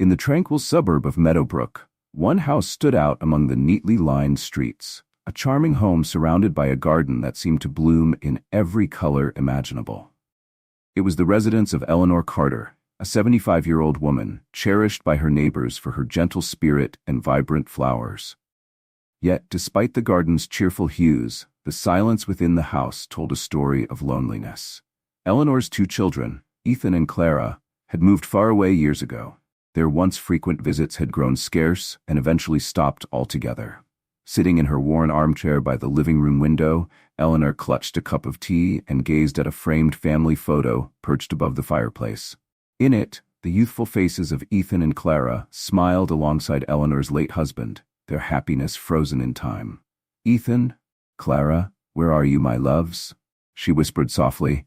In the tranquil suburb of Meadowbrook, one house stood out among the neatly lined streets, a charming home surrounded by a garden that seemed to bloom in every color imaginable. It was the residence of Eleanor Carter, a 75-year-old woman, cherished by her neighbors for her gentle spirit and vibrant flowers. Yet, despite the garden's cheerful hues, the silence within the house told a story of loneliness. Eleanor's two children, Ethan and Clara, had moved far away years ago. Their once frequent visits had grown scarce and eventually stopped altogether. Sitting in her worn armchair by the living room window, Eleanor clutched a cup of tea and gazed at a framed family photo perched above the fireplace. In it, the youthful faces of Ethan and Clara smiled alongside Eleanor's late husband, their happiness frozen in time. "Ethan, Clara, where are you, my loves?" she whispered softly,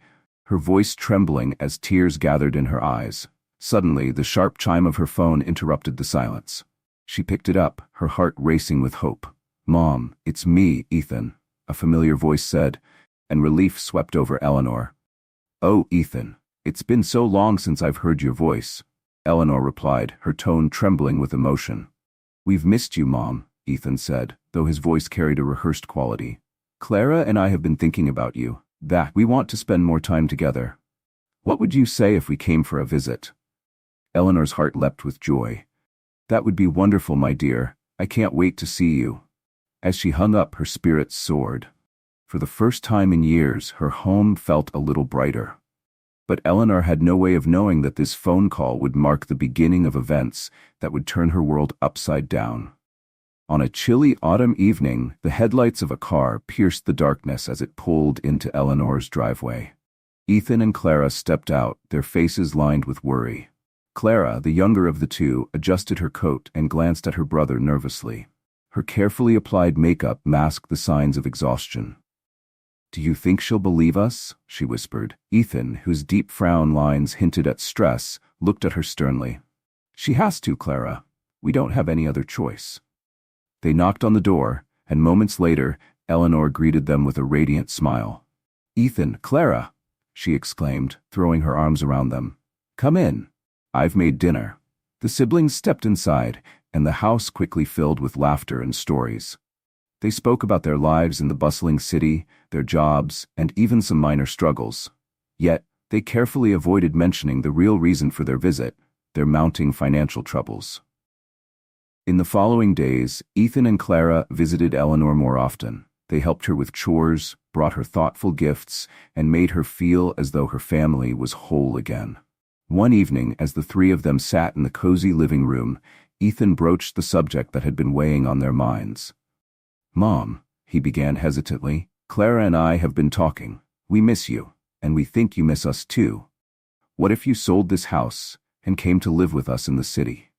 her voice trembling as tears gathered in her eyes. Suddenly, the sharp chime of her phone interrupted the silence. She picked it up, her heart racing with hope. "Mom, it's me, Ethan," a familiar voice said, and relief swept over Eleanor. "Oh, Ethan, it's been so long since I've heard your voice," Eleanor replied, her tone trembling with emotion. "We've missed you, Mom," Ethan said, though his voice carried a rehearsed quality. "Clara and I have been thinking about you, that we want to spend more time together. What would you say if we came for a visit?" Eleanor's heart leapt with joy. "That would be wonderful, my dear. I can't wait to see you." As she hung up, her spirits soared. For the first time in years, her home felt a little brighter. But Eleanor had no way of knowing that this phone call would mark the beginning of events that would turn her world upside down. On a chilly autumn evening, the headlights of a car pierced the darkness as it pulled into Eleanor's driveway. Ethan and Clara stepped out, their faces lined with worry. Clara, the younger of the two, adjusted her coat and glanced at her brother nervously. Her carefully applied makeup masked the signs of exhaustion. "Do you think she'll believe us?" she whispered. Ethan, whose deep frown lines hinted at stress, looked at her sternly. "She has to, Clara. We don't have any other choice." They knocked on the door, and moments later, Eleanor greeted them with a radiant smile. "Ethan, Clara," she exclaimed, throwing her arms around them. "Come in. I've made dinner." The siblings stepped inside, and the house quickly filled with laughter and stories. They spoke about their lives in the bustling city, their jobs, and even some minor struggles. Yet, they carefully avoided mentioning the real reason for their visit, their mounting financial troubles. In the following days, Ethan and Clara visited Eleanor more often. They helped her with chores, brought her thoughtful gifts, and made her feel as though her family was whole again. One evening, as the three of them sat in the cozy living room, Ethan broached the subject that had been weighing on their minds. "Mom," he began hesitantly, "Clara and I have been talking. We miss you, and we think you miss us too. What if you sold this house and came to live with us in the city?"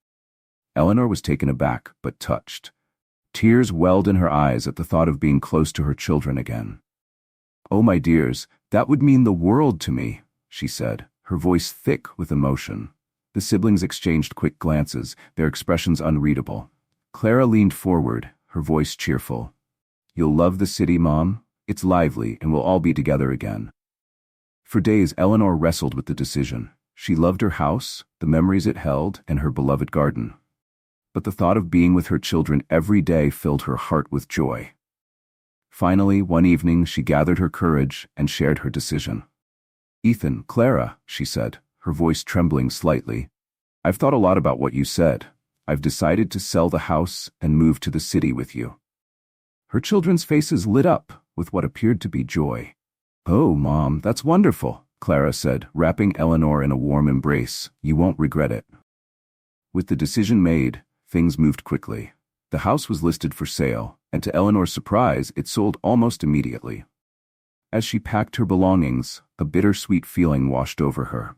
Eleanor was taken aback, but touched. Tears welled in her eyes at the thought of being close to her children again. "Oh, my dears, that would mean the world to me," she said, her voice thick with emotion. The siblings exchanged quick glances, their expressions unreadable. Clara leaned forward, her voice cheerful. "You'll love the city, Mom. It's lively, and we'll all be together again." For days, Eleanor wrestled with the decision. She loved her house, the memories it held, and her beloved garden. But the thought of being with her children every day filled her heart with joy. Finally, one evening, she gathered her courage and shared her decision. "Ethan, Clara," she said, her voice trembling slightly, "I've thought a lot about what you said. I've decided to sell the house and move to the city with you." Her children's faces lit up with what appeared to be joy. "Oh, Mom, that's wonderful," Clara said, wrapping Eleanor in a warm embrace. "You won't regret it." With the decision made, things moved quickly. The house was listed for sale, and to Eleanor's surprise, it sold almost immediately. As she packed her belongings, a bittersweet feeling washed over her.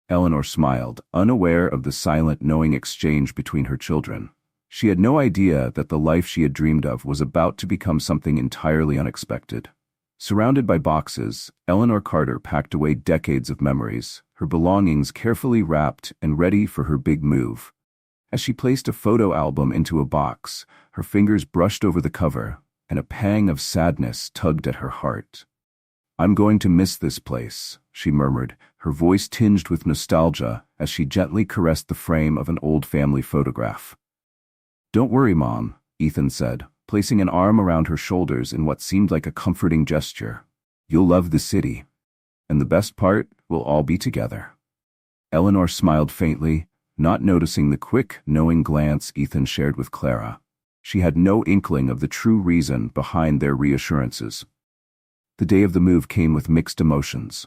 Eleanor smiled, unaware of the silent, knowing exchange between her children. She had no idea that the life she had dreamed of was about to become something entirely unexpected. Surrounded by boxes, Eleanor Carter packed away decades of memories, her belongings carefully wrapped and ready for her big move. As she placed a photo album into a box, her fingers brushed over the cover, and a pang of sadness tugged at her heart. "I'm going to miss this place," she murmured, her voice tinged with nostalgia as she gently caressed the frame of an old family photograph. "Don't worry, Mom," Ethan said, placing an arm around her shoulders in what seemed like a comforting gesture. "You'll love the city. And the best part, we'll all be together." Eleanor smiled faintly, not noticing the quick, knowing glance Ethan shared with Clara. She had no inkling of the true reason behind their reassurances. The day of the move came with mixed emotions.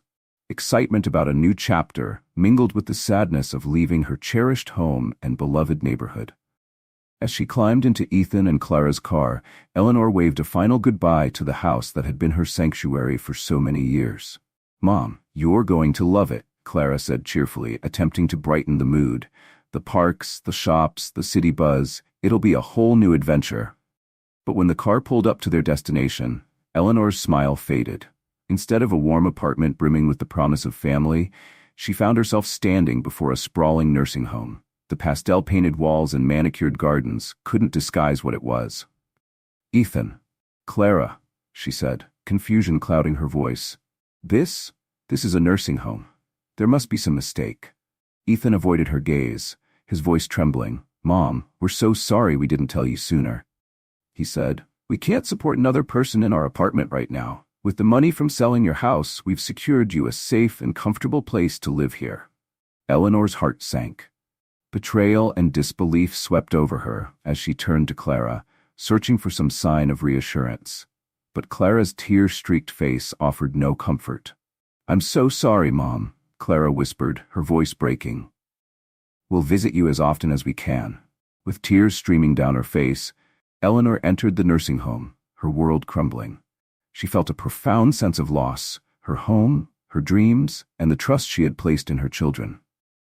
Excitement about a new chapter mingled with the sadness of leaving her cherished home and beloved neighborhood. As she climbed into Ethan and Clara's car, Eleanor waved a final goodbye to the house that had been her sanctuary for so many years. "Mom, you're going to love it," Clara said cheerfully, attempting to brighten the mood. "The parks, the shops, the city buzz, it'll be a whole new adventure." But when the car pulled up to their destination, Eleanor's smile faded. Instead of a warm apartment brimming with the promise of family, she found herself standing before a sprawling nursing home. The pastel-painted walls and manicured gardens couldn't disguise what it was. "Ethan, Clara," she said, confusion clouding her voice. This is a nursing home. There must be some mistake." Ethan avoided her gaze, his voice trembling. "Mom, we're so sorry we didn't tell you sooner," he said. "We can't support another person in our apartment right now. With the money from selling your house, we've secured you a safe and comfortable place to live here." Eleanor's heart sank. Betrayal and disbelief swept over her as she turned to Clara, searching for some sign of reassurance. But Clara's tear-streaked face offered no comfort. "I'm so sorry, Mom," Clara whispered, her voice breaking. "We'll visit you as often as we can." With tears streaming down her face, Eleanor entered the nursing home, her world crumbling. She felt a profound sense of loss, her home, her dreams, and the trust she had placed in her children.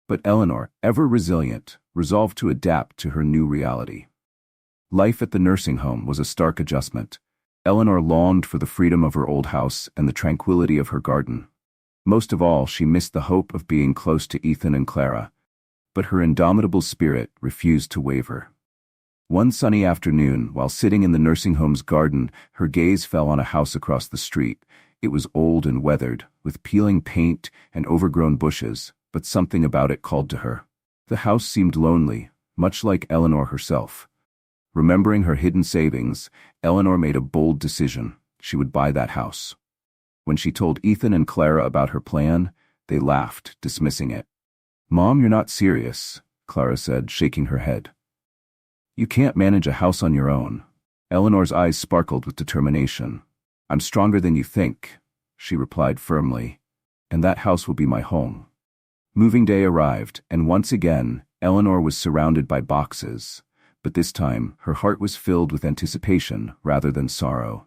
But Eleanor, ever resilient, resolved to adapt to her new reality. Life at the nursing home was a stark adjustment. Eleanor longed for the freedom of her old house and the tranquility of her garden. Most of all, she missed the hope of being close to Ethan and Clara, but her indomitable spirit refused to waver. One sunny afternoon, while sitting in the nursing home's garden, her gaze fell on a house across the street. It was old and weathered, with peeling paint and overgrown bushes, but something about it called to her. The house seemed lonely, much like Eleanor herself. Remembering her hidden savings, Eleanor made a bold decision. She would buy that house. When she told Ethan and Clara about her plan, they laughed, dismissing it. "Mom, you're not serious," Clara said, shaking her head. "You can't manage a house on your own." Eleanor's eyes sparkled with determination. "I'm stronger than you think," she replied firmly, "and that house will be my home." Moving day arrived, and once again, Eleanor was surrounded by boxes, but this time her heart was filled with anticipation rather than sorrow.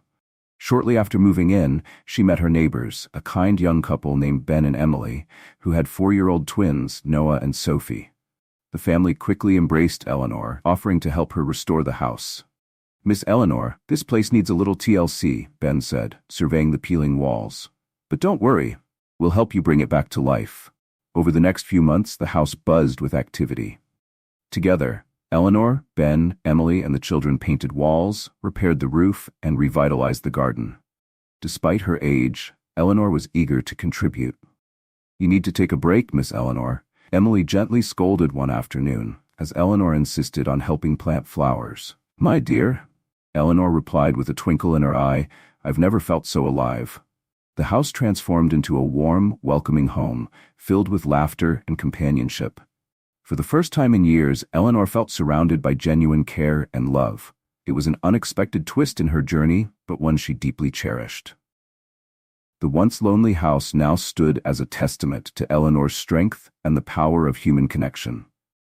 Shortly after moving in, she met her neighbors, a kind young couple named Ben and Emily, who had 4-year-old twins, Noah and Sophie. The family quickly embraced Eleanor, offering to help her restore the house. "Miss Eleanor, this place needs a little TLC," Ben said, surveying the peeling walls. "But don't worry, we'll help you bring it back to life." Over the next few months, the house buzzed with activity. Together, Eleanor, Ben, Emily, and the children painted walls, repaired the roof, and revitalized the garden. Despite her age, Eleanor was eager to contribute. "You need to take a break, Miss Eleanor," Emily gently scolded one afternoon, as Eleanor insisted on helping plant flowers. "My dear," Eleanor replied with a twinkle in her eye, "I've never felt so alive." The house transformed into a warm, welcoming home, filled with laughter and companionship. For the first time in years, Eleanor felt surrounded by genuine care and love. It was an unexpected twist in her journey, but one she deeply cherished. The once lonely house now stood as a testament to Eleanor's strength and the power of human connection.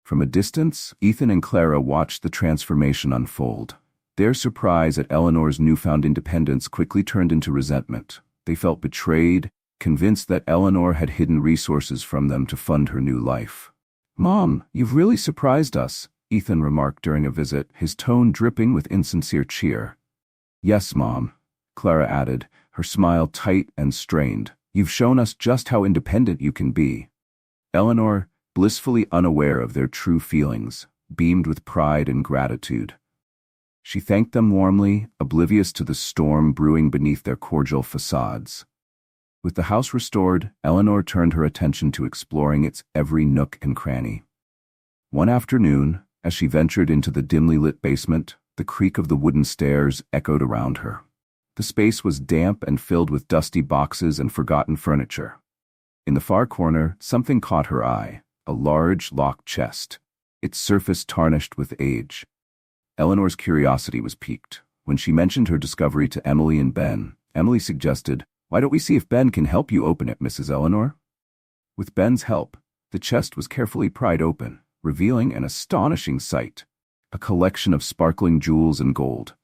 From a distance, Ethan and Clara watched the transformation unfold. Their surprise at Eleanor's newfound independence quickly turned into resentment. They felt betrayed, convinced that Eleanor had hidden resources from them to fund her new life. "Mom, you've really surprised us," Ethan remarked during a visit, his tone dripping with insincere cheer. "Yes, Mom," Clara added, her smile tight and strained. "You've shown us just how independent you can be." Eleanor, blissfully unaware of their true feelings, beamed with pride and gratitude. She thanked them warmly, oblivious to the storm brewing beneath their cordial facades. With the house restored, Eleanor turned her attention to exploring its every nook and cranny. One afternoon, as she ventured into the dimly lit basement, the creak of the wooden stairs echoed around her. The space was damp and filled with dusty boxes and forgotten furniture. In the far corner, something caught her eye, a large, locked chest, its surface tarnished with age. Eleanor's curiosity was piqued. When she mentioned her discovery to Emily and Ben, Emily suggested, "Why don't we see if Ben can help you open it, Mrs. Eleanor?" With Ben's help, the chest was carefully pried open, revealing an astonishing sight, a collection of sparkling jewels and gold.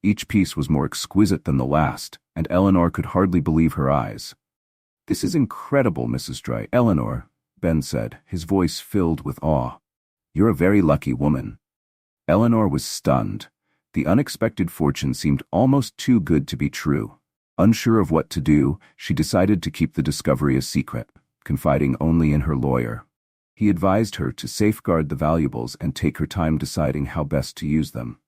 Each piece was more exquisite than the last, and Eleanor could hardly believe her eyes. "This is incredible, Mrs. Dry. Eleanor," Ben said, his voice filled with awe. "You're a very lucky woman." Eleanor was stunned. The unexpected fortune seemed almost too good to be true. Unsure of what to do, she decided to keep the discovery a secret, confiding only in her lawyer. He advised her to safeguard the valuables and take her time deciding how best to use them.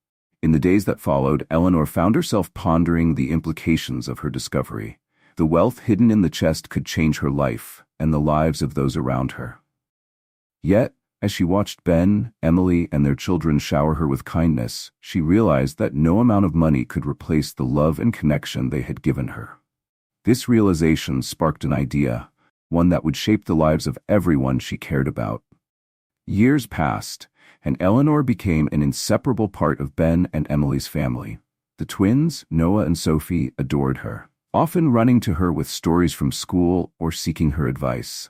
In the days that followed, Eleanor found herself pondering the implications of her discovery. The wealth hidden in the chest could change her life and the lives of those around her. Yet, as she watched Ben, Emily, and their children shower her with kindness, she realized that no amount of money could replace the love and connection they had given her. This realization sparked an idea, one that would shape the lives of everyone she cared about. Years passed, and Eleanor became an inseparable part of Ben and Emily's family. The twins, Noah and Sophie, adored her, often running to her with stories from school or seeking her advice.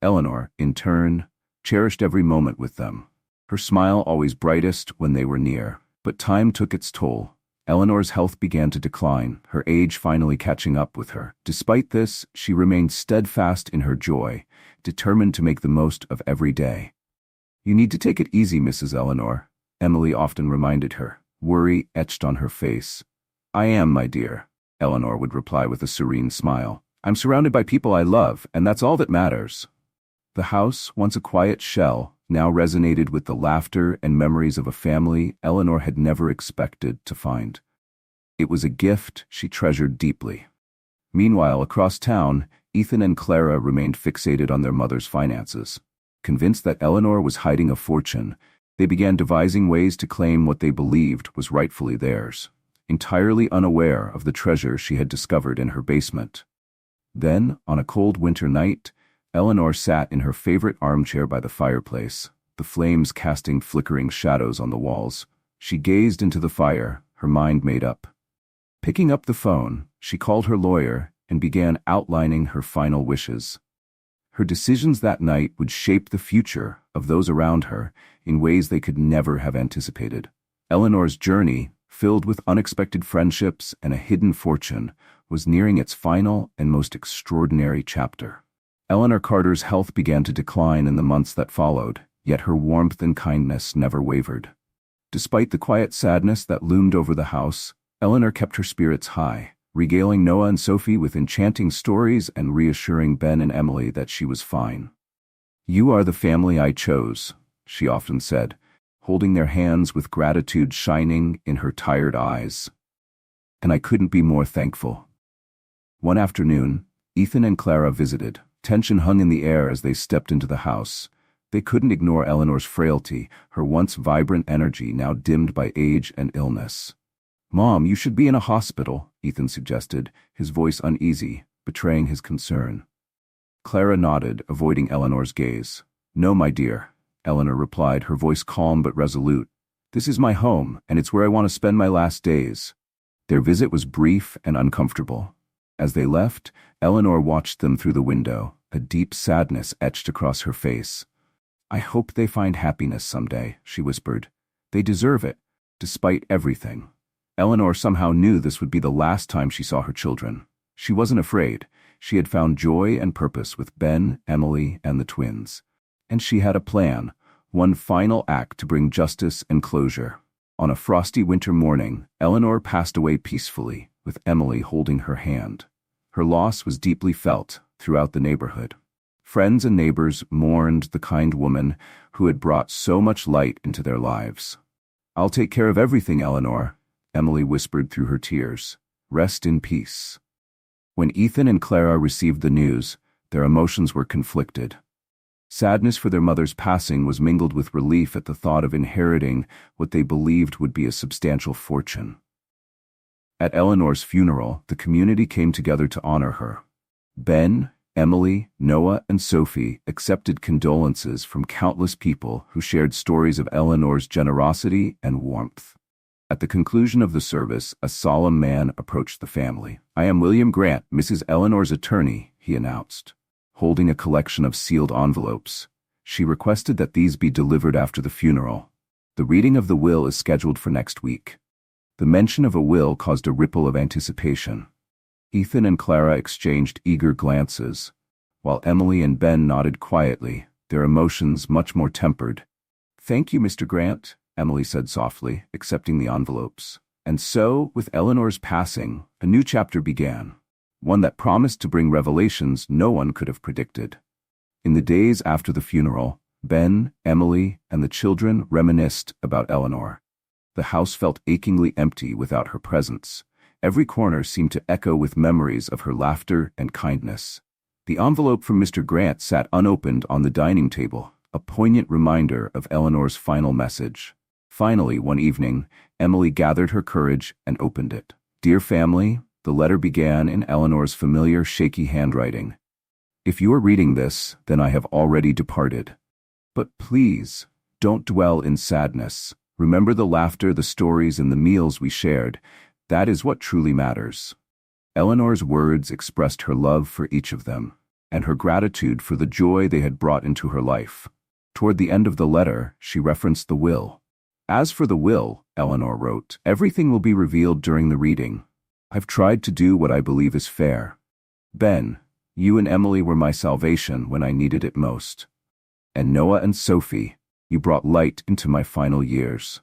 Eleanor, in turn, cherished every moment with them, her smile always brightest when they were near. But time took its toll. Eleanor's health began to decline, her age finally catching up with her. Despite this, she remained steadfast in her joy, determined to make the most of every day. "You need to take it easy, Mrs. Eleanor," Emily often reminded her, worry etched on her face. "I am, my dear," Eleanor would reply with a serene smile. "I'm surrounded by people I love, and that's all that matters." The house, once a quiet shell, now resonated with the laughter and memories of a family Eleanor had never expected to find. It was a gift she treasured deeply. Meanwhile, across town, Ethan and Clara remained fixated on their mother's finances. Convinced that Eleanor was hiding a fortune, they began devising ways to claim what they believed was rightfully theirs, entirely unaware of the treasure she had discovered in her basement. Then, on a cold winter night, Eleanor sat in her favorite armchair by the fireplace, the flames casting flickering shadows on the walls. She gazed into the fire, her mind made up. Picking up the phone, she called her lawyer and began outlining her final wishes. Her decisions that night would shape the future of those around her in ways they could never have anticipated. Eleanor's journey, filled with unexpected friendships and a hidden fortune, was nearing its final and most extraordinary chapter. Eleanor Carter's health began to decline in the months that followed, yet her warmth and kindness never wavered. Despite the quiet sadness that loomed over the house, Eleanor kept her spirits high, regaling Noah and Sophie with enchanting stories and reassuring Ben and Emily that she was fine. "You are the family I chose," she often said, holding their hands with gratitude shining in her tired eyes. "And I couldn't be more thankful." One afternoon, Ethan and Clara visited. Tension hung in the air as they stepped into the house. They couldn't ignore Eleanor's frailty, her once vibrant energy now dimmed by age and illness. "Mom, you should be in a hospital," Ethan suggested, his voice uneasy, betraying his concern. Clara nodded, avoiding Eleanor's gaze. "No, my dear," Eleanor replied, her voice calm but resolute. "This is my home, and it's where I want to spend my last days." Their visit was brief and uncomfortable. As they left, Eleanor watched them through the window, a deep sadness etched across her face. "I hope they find happiness someday," she whispered. "They deserve it, despite everything." Eleanor somehow knew this would be the last time she saw her children. She wasn't afraid. She had found joy and purpose with Ben, Emily, and the twins. And she had a plan, one final act to bring justice and closure. On a frosty winter morning, Eleanor passed away peacefully, with Emily holding her hand. Her loss was deeply felt throughout the neighborhood. Friends and neighbors mourned the kind woman who had brought so much light into their lives. "I'll take care of everything, Eleanor," Emily whispered through her tears. "Rest in peace." When Ethan and Clara received the news, their emotions were conflicted. Sadness for their mother's passing was mingled with relief at the thought of inheriting what they believed would be a substantial fortune. At Eleanor's funeral, the community came together to honor her. Ben, Emily, Noah, and Sophie accepted condolences from countless people who shared stories of Eleanor's generosity and warmth. At the conclusion of the service, a solemn man approached the family. "I am William Grant, Mrs. Eleanor's attorney," he announced. Holding a collection of sealed envelopes, she requested that these be delivered after the funeral. The reading of the will is scheduled for next week. The mention of a will caused a ripple of anticipation. Ethan and Clara exchanged eager glances, while Emily and Ben nodded quietly, their emotions much more tempered. "Thank you, Mr. Grant," Emily said softly, accepting the envelopes. And so, with Eleanor's passing, a new chapter began, one that promised to bring revelations no one could have predicted. In the days after the funeral, Ben, Emily, and the children reminisced about Eleanor. The house felt achingly empty without her presence. Every corner seemed to echo with memories of her laughter and kindness. The envelope from Mr. Grant sat unopened on the dining table, a poignant reminder of Eleanor's final message. Finally, one evening, Emily gathered her courage and opened it. "Dear family," the letter began in Eleanor's familiar shaky handwriting. "If you are reading this, then I have already departed. But please, don't dwell in sadness. Remember the laughter, the stories, and the meals we shared. That is what truly matters." Eleanor's words expressed her love for each of them, and her gratitude for the joy they had brought into her life. Toward the end of the letter, she referenced the will. "As for the will," Eleanor wrote, "everything will be revealed during the reading. I've tried to do what I believe is fair. Ben, you and Emily were my salvation when I needed it most. And Noah and Sophie, you brought light into my final years."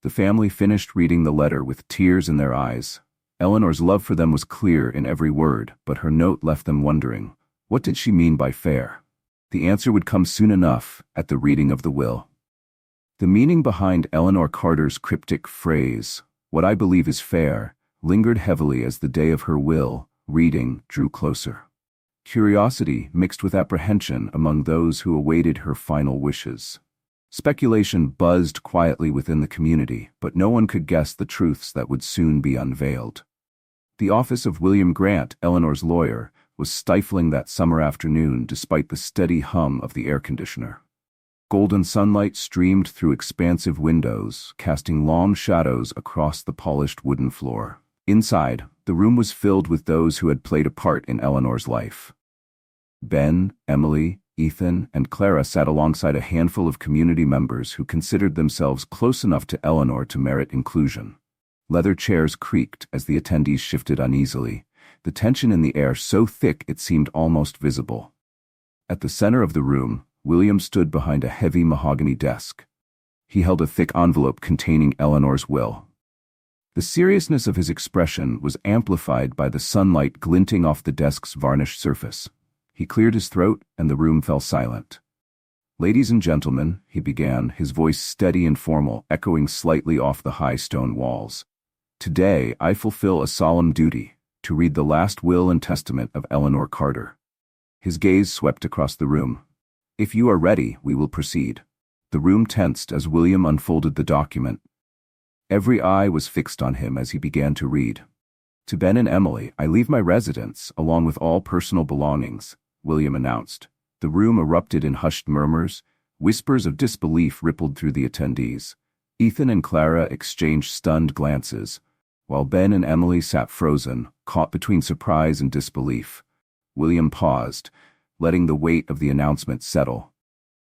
The family finished reading the letter with tears in their eyes. Eleanor's love for them was clear in every word, but her note left them wondering, what did she mean by fair? The answer would come soon enough at the reading of the will. The meaning behind Eleanor Carter's cryptic phrase, "what I believe is fair," lingered heavily as the day of her will reading drew closer. Curiosity mixed with apprehension among those who awaited her final wishes. Speculation buzzed quietly within the community, but no one could guess the truths that would soon be unveiled. The office of William Grant, Eleanor's lawyer, was stifling that summer afternoon despite the steady hum of the air conditioner. Golden sunlight streamed through expansive windows, casting long shadows across the polished wooden floor. Inside, the room was filled with those who had played a part in Eleanor's life. Ben, Emily, Ethan, and Clara sat alongside a handful of community members who considered themselves close enough to Eleanor to merit inclusion. Leather chairs creaked as the attendees shifted uneasily, the tension in the air so thick it seemed almost visible. At the center of the room, William stood behind a heavy mahogany desk. He held a thick envelope containing Eleanor's will. The seriousness of his expression was amplified by the sunlight glinting off the desk's varnished surface. He cleared his throat, and the room fell silent. "Ladies and gentlemen," he began, his voice steady and formal, echoing slightly off the high stone walls. "Today I fulfill a solemn duty, to read the last will and testament of Eleanor Carter." His gaze swept across the room. "If you are ready, we will proceed." The room tensed as William unfolded the document. Every eye was fixed on him as he began to read. "To Ben and Emily, I leave my residence, along with all personal belongings," William announced. The room erupted in hushed murmurs. Whispers of disbelief rippled through the attendees. Ethan and Clara exchanged stunned glances, while Ben and Emily sat frozen, caught between surprise and disbelief. William paused, letting the weight of the announcement settle.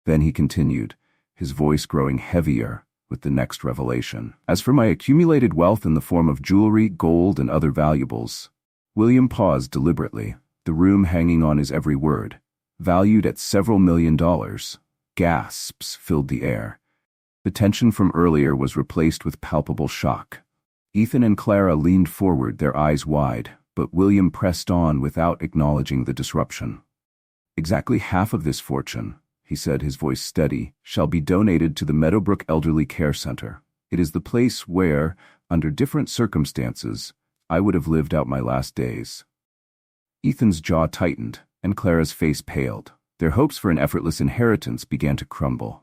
Then he continued, his voice growing heavier with the next revelation. "As for my accumulated wealth in the form of jewelry, gold, and other valuables," William paused deliberately, the room hanging on his every word, "valued at several $1,000,000. Gasps filled the air. The tension from earlier was replaced with palpable shock. Ethan and Clara leaned forward, their eyes wide, but William pressed on without acknowledging the disruption. "Exactly half of this fortune," he said, his voice steady, "shall be donated to the Meadowbrook Elderly Care Center. It is the place where, under different circumstances, I would have lived out my last days. Ethan's jaw tightened, and Clara's face paled. Their hopes for an effortless inheritance began to crumble.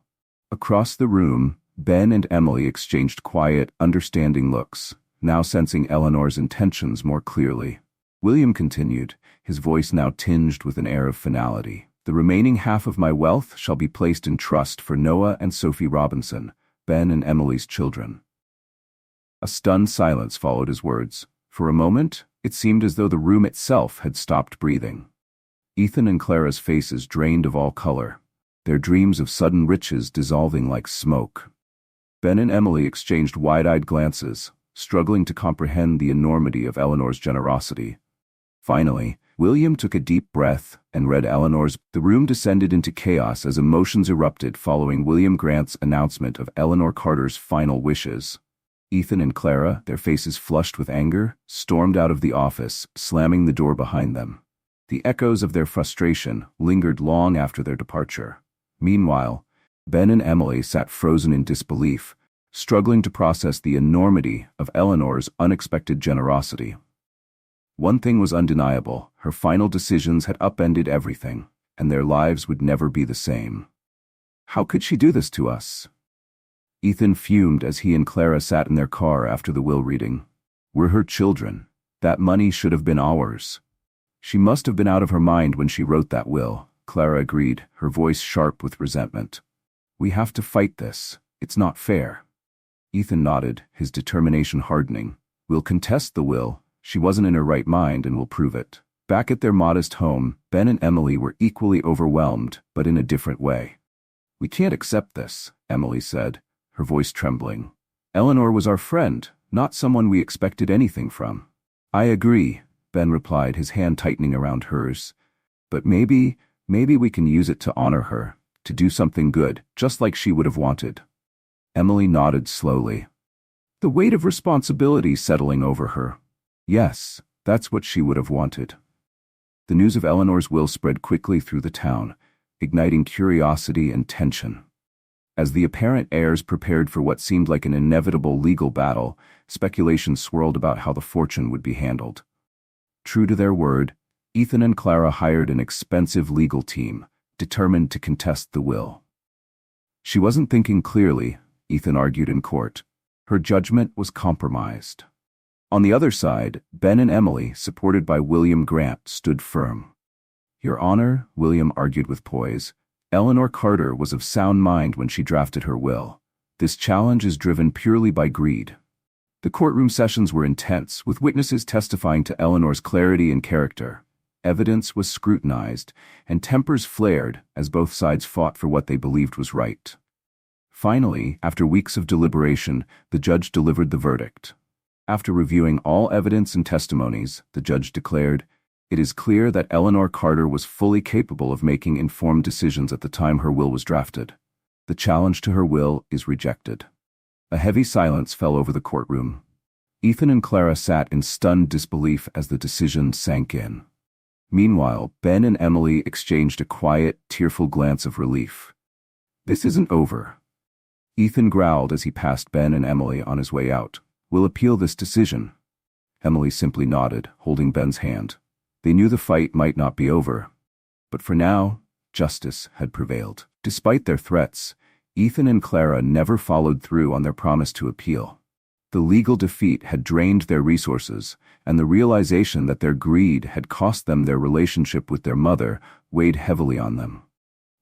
Across the room, Ben and Emily exchanged quiet, understanding looks, now sensing Eleanor's intentions more clearly. William continued, his voice now tinged with an air of finality. The remaining half of my wealth shall be placed in trust for Noah and Sophie Robinson, Ben and Emily's children. A stunned silence followed his words. For a moment, it seemed as though the room itself had stopped breathing. Ethan and Clara's faces drained of all color, their dreams of sudden riches dissolving like smoke. Ben and Emily exchanged wide-eyed glances, struggling to comprehend the enormity of Eleanor's generosity. Finally, William took a deep breath and read Eleanor's. The room descended into chaos as emotions erupted following William Grant's announcement of Eleanor Carter's final wishes. Ethan and Clara, their faces flushed with anger, stormed out of the office, slamming the door behind them. The echoes of their frustration lingered long after their departure. Meanwhile, Ben and Emily sat frozen in disbelief, struggling to process the enormity of Eleanor's unexpected generosity. One thing was undeniable: her final decisions had upended everything, and their lives would never be the same. How could she do this to us? Ethan fumed as he and Clara sat in their car after the will reading. We're her children. That money should have been ours. She must have been out of her mind when she wrote that will, Clara agreed, her voice sharp with resentment. We have to fight this. It's not fair. Ethan nodded, his determination hardening. We'll contest the will. She wasn't in her right mind and we'll prove it. Back at their modest home, Ben and Emily were equally overwhelmed, but in a different way. We can't accept this, Emily said, her voice trembling. Eleanor was our friend, not someone we expected anything from. I agree, Ben replied, his hand tightening around hers. But maybe we can use it to honor her, to do something good, just like she would have wanted. Emily nodded slowly, the weight of responsibility settling over her. Yes, that's what she would have wanted. The news of Eleanor's will spread quickly through the town, igniting curiosity and tension. As the apparent heirs prepared for what seemed like an inevitable legal battle, speculation swirled about how the fortune would be handled. True to their word, Ethan and Clara hired an expensive legal team, determined to contest the will. She wasn't thinking clearly, Ethan argued in court. Her judgment was compromised. On the other side, Ben and Emily, supported by William Grant, stood firm. Your Honor, William argued with poise, Eleanor Carter was of sound mind when she drafted her will. This challenge is driven purely by greed. The courtroom sessions were intense, with witnesses testifying to Eleanor's clarity and character. Evidence was scrutinized, and tempers flared as both sides fought for what they believed was right. Finally, after weeks of deliberation, the judge delivered the verdict. After reviewing all evidence and testimonies, the judge declared, it is clear that Eleanor Carter was fully capable of making informed decisions at the time her will was drafted. The challenge to her will is rejected. A heavy silence fell over the courtroom. Ethan and Clara sat in stunned disbelief as the decision sank in. Meanwhile, Ben and Emily exchanged a quiet, tearful glance of relief. This isn't over. Ethan growled as he passed Ben and Emily on his way out. We'll appeal this decision. Emily simply nodded, holding Ben's hand. They knew the fight might not be over. But for now, justice had prevailed. Despite their threats, Ethan and Clara never followed through on their promise to appeal. The legal defeat had drained their resources, and the realization that their greed had cost them their relationship with their mother weighed heavily on them.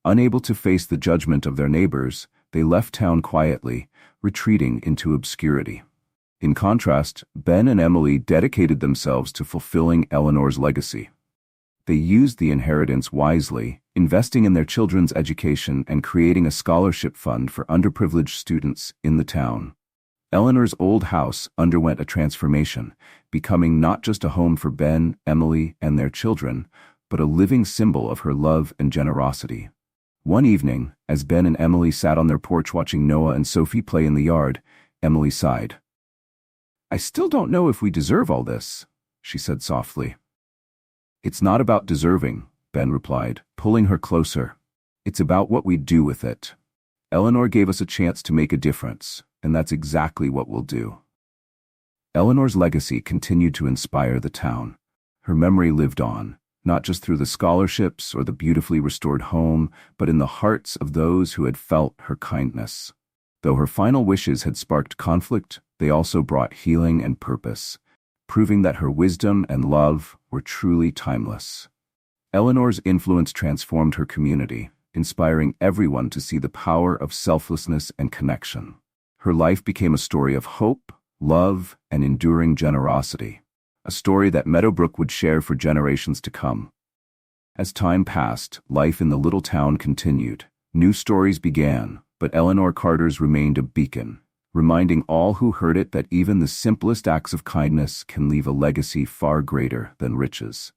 Unable to face the judgment of their neighbors, they left town quietly, retreating into obscurity. In contrast, Ben and Emily dedicated themselves to fulfilling Eleanor's legacy. They used the inheritance wisely, investing in their children's education and creating a scholarship fund for underprivileged students in the town. Eleanor's old house underwent a transformation, becoming not just a home for Ben, Emily, and their children, but a living symbol of her love and generosity. One evening, as Ben and Emily sat on their porch watching Noah and Sophie play in the yard, Emily sighed. I still don't know if we deserve all this, she said softly. It's not about deserving, Ben replied, pulling her closer. It's about what we do with it. Eleanor gave us a chance to make a difference, and that's exactly what we'll do. Eleanor's legacy continued to inspire the town. Her memory lived on, not just through the scholarships or the beautifully restored home, but in the hearts of those who had felt her kindness. Though her final wishes had sparked conflict, they also brought healing and purpose, proving that her wisdom and love were truly timeless. Eleanor's influence transformed her community, inspiring everyone to see the power of selflessness and connection. Her life became a story of hope, love, and enduring generosity, a story that Meadowbrook would share for generations to come. As time passed, life in the little town continued. New stories began, but Eleanor Carter's remained a beacon, reminding all who heard it that even the simplest acts of kindness can leave a legacy far greater than riches.